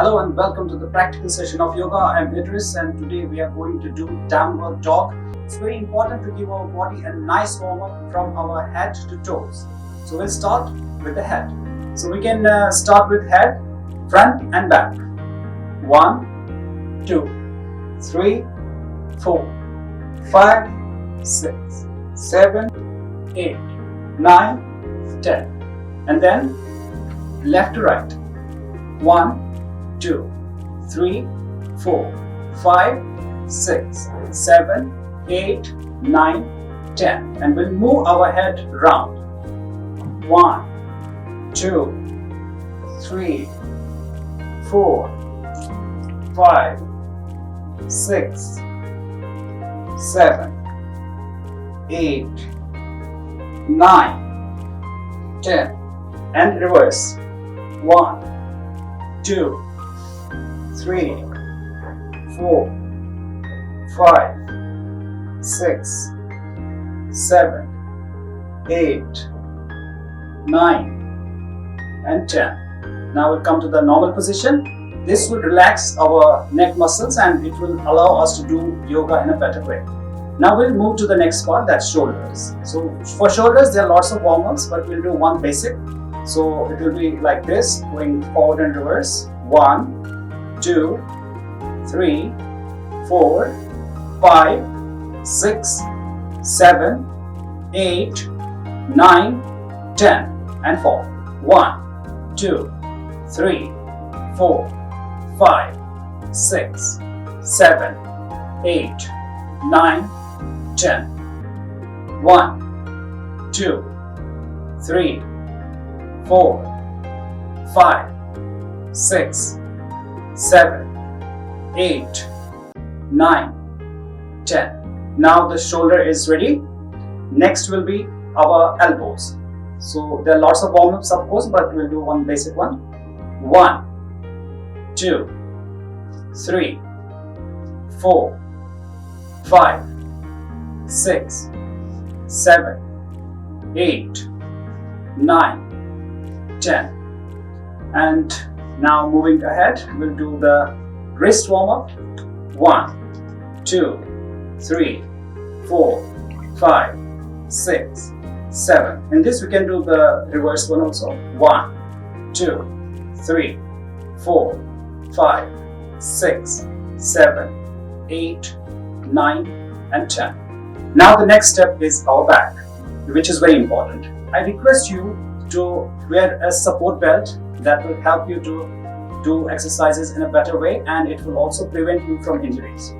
Hello and welcome to the practical session of yoga. I am Idris and today we are going to do downward dog. It's very important to give our body a nice warm up from our head to toes. So we'll start with the head. So we can start with head, front and back. 1, 2, 3, 4, 5, 6, 7, 8, 9, 10. And then left to right. 1, 2, 3, 4, 5, 6, 7, 8, 9, 10. And we'll move our head round. 1, 2, 3, 4, 5, 6, 7, 8, 9, 10. And reverse. 1, 2, 3, 4, 5, 6, 7, 8, 9 and 10. Now we'll come to the normal position. This will relax our neck muscles and it will allow us to do yoga in a better way. Now we'll move to the next part, that's shoulders. So for shoulders there are lots of warm-ups, but we'll do one basic. So it will be like this, going forward and reverse. 1, 2, 3, 4, 5, 6, 7, 8, 9, 10 and fall. 1, 2, 3, 4, 5, 6, 7, 8, 9, 10. 1, 2, 3, 4, 5, 6, 7, 8, 9, 10. Now the shoulder is ready. Next will be our elbows. So there are lots of warm-ups of course, but we'll do one basic one. 1, 2, 3, 4, 5, 6, 7, 8, 9, 10. And now moving ahead, we'll do the wrist warm-up. 1, 2, 3, 4, 5, 6, 7. In this we can do the reverse one also. 1, 2, 3, 4, 5, 6, 7, 8, 9 and 10. Now the next step is our back, which is very important. I request you to wear a support belt that will help you to do exercises in a better way, and it will also prevent you from injuries.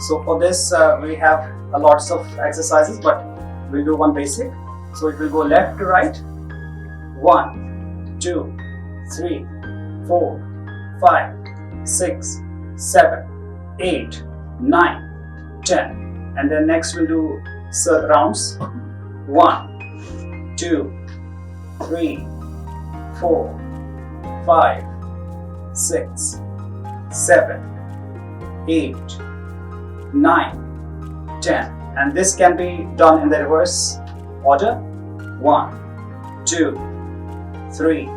So for this we have a lots of exercises, but we'll do one basic. So it will go left to right. 1, 2, 3, 4, 5, 6, 7, 8, 9, 10. And then next we'll do rounds. 1, 2, 3, 4, 5, 6, 7, 8, 9, 10. And this can be done in the reverse order. 1, 2, 3,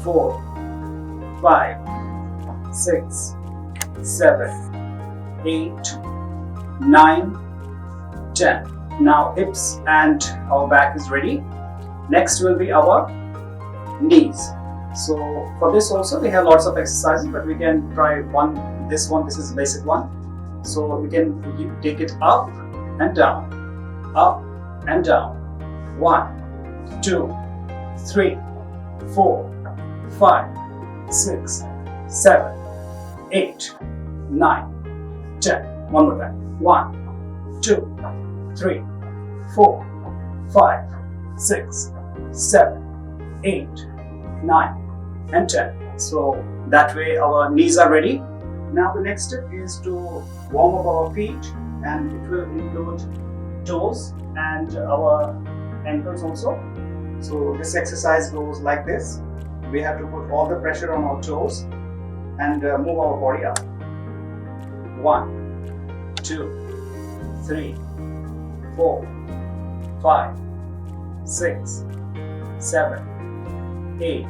4, 5, 6, 7, 8, 9, 10. Now hips and our back is ready. Next will be our knees. So for this also we have lots of exercises, but we can try this is the basic one. So we can take it up and down, up and down. 1, 2, 3, 4, 5, 6, 7, 8, 9, 10. One more time. 1, 2, 3, 4, 5, 6, 7, 8, 9 and 10. So that way our knees are ready. Now the next step is to warm up our feet, and it will include toes and our ankles also. So this exercise goes like this. We have to put all the pressure on our toes and move our body up. 1, 2, 3, 4, 5, 6, 7, 8,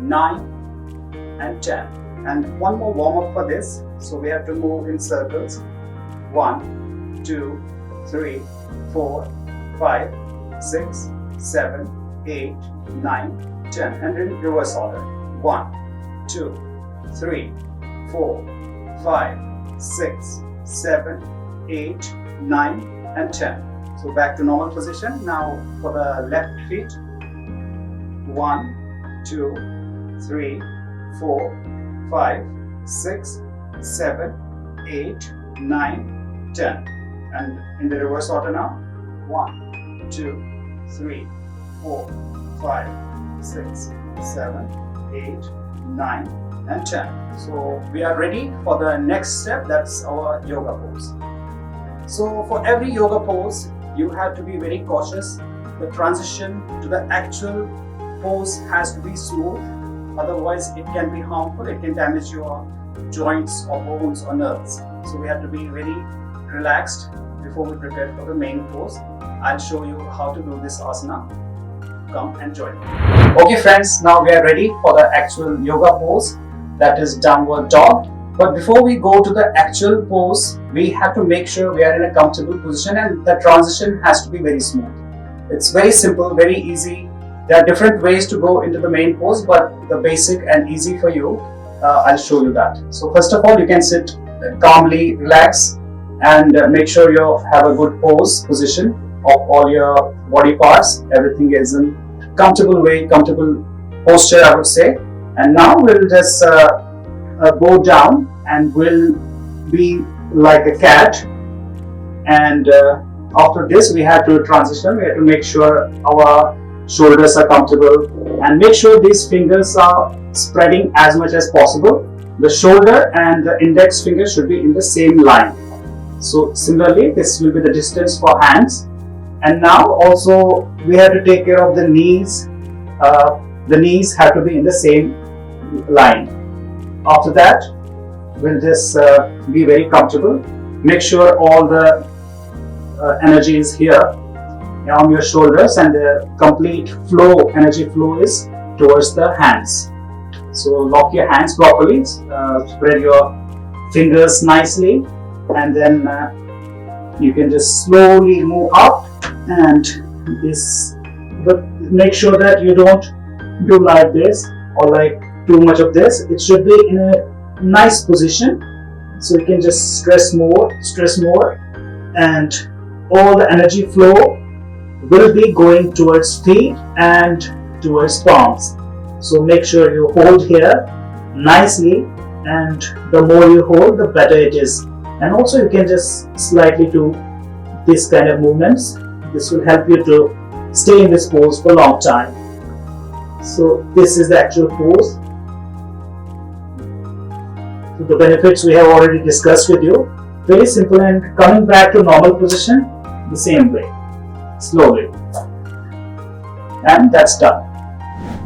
9, and 10. And one more warm up for this. So we have to move in circles. 1, 2, 3, 4, 5, 6, 7, 8, 9, 10. And in reverse order. 1, 2, 3, 4, 5, 6, 7, 8, 9 and 10. So back to normal position. Now for the left feet. 1, 2, 3, 4, 5, 6, 7, 8, 9, 10. And in the reverse order now. 1, 2, 3, 4, 5, 6, 7, 8, 9 and 10. So we are ready for the next step. That's our yoga pose. So for every yoga pose, you have to be very cautious. The transition to the actual pose has to be smooth. Otherwise, it can be harmful. It can damage your joints or bones or nerves. So we have to be very relaxed before we prepare for the main pose. I'll show you how to do this asana. Come and join me. Okay friends, now we are ready for the actual yoga pose, that is downward dog. But before we go to the actual pose, we have to make sure we are in a comfortable position and the transition has to be very smooth. It's very simple, very easy. There are different ways to go into the main pose, but the basic and easy for you, I'll show you that. So first of all, you can sit calmly, relax, and make sure you have a good pose position of all your body parts. Everything is in comfortable way, comfortable posture, I would say. And now we'll just go down and we'll be like a cat. And after this, we have to transition. We have to make sure our shoulders are comfortable and make sure these fingers are spreading as much as possible. The shoulder and the index finger should be in the same line. So similarly, this will be the distance for hands. And now also we have to take care of the knees. The knees have to be in the same line. After that, we'll just be very comfortable. Make sure all the energy is here on your shoulders and the complete flow, energy flow is towards the hands. So lock your hands properly, spread your fingers nicely, and then you can just slowly move up and this, but make sure that you don't do like this or like too much of this. It should be in a nice position, so you can just stress more, and all the energy flow will be going towards feet and towards palms. So make sure you hold here nicely, and the more you hold, the better it is. And also you can just slightly do this kind of movements. This will help you to stay in this pose for a long time. So this is the actual pose. So the benefits we have already discussed with you. Very simple, and coming back to normal position the same way, slowly. And that's done.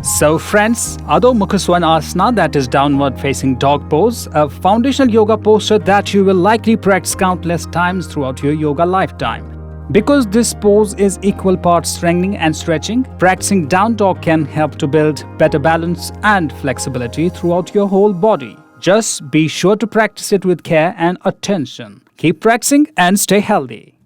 So friends, Adho Mukha Svanasana, that is downward facing dog pose, a foundational yoga posture that you will likely practice countless times throughout your yoga lifetime. Because this pose is equal parts strengthening and stretching, practicing down dog can help to build better balance and flexibility throughout your whole body. Just be sure to practice it with care and attention. Keep practicing and stay healthy.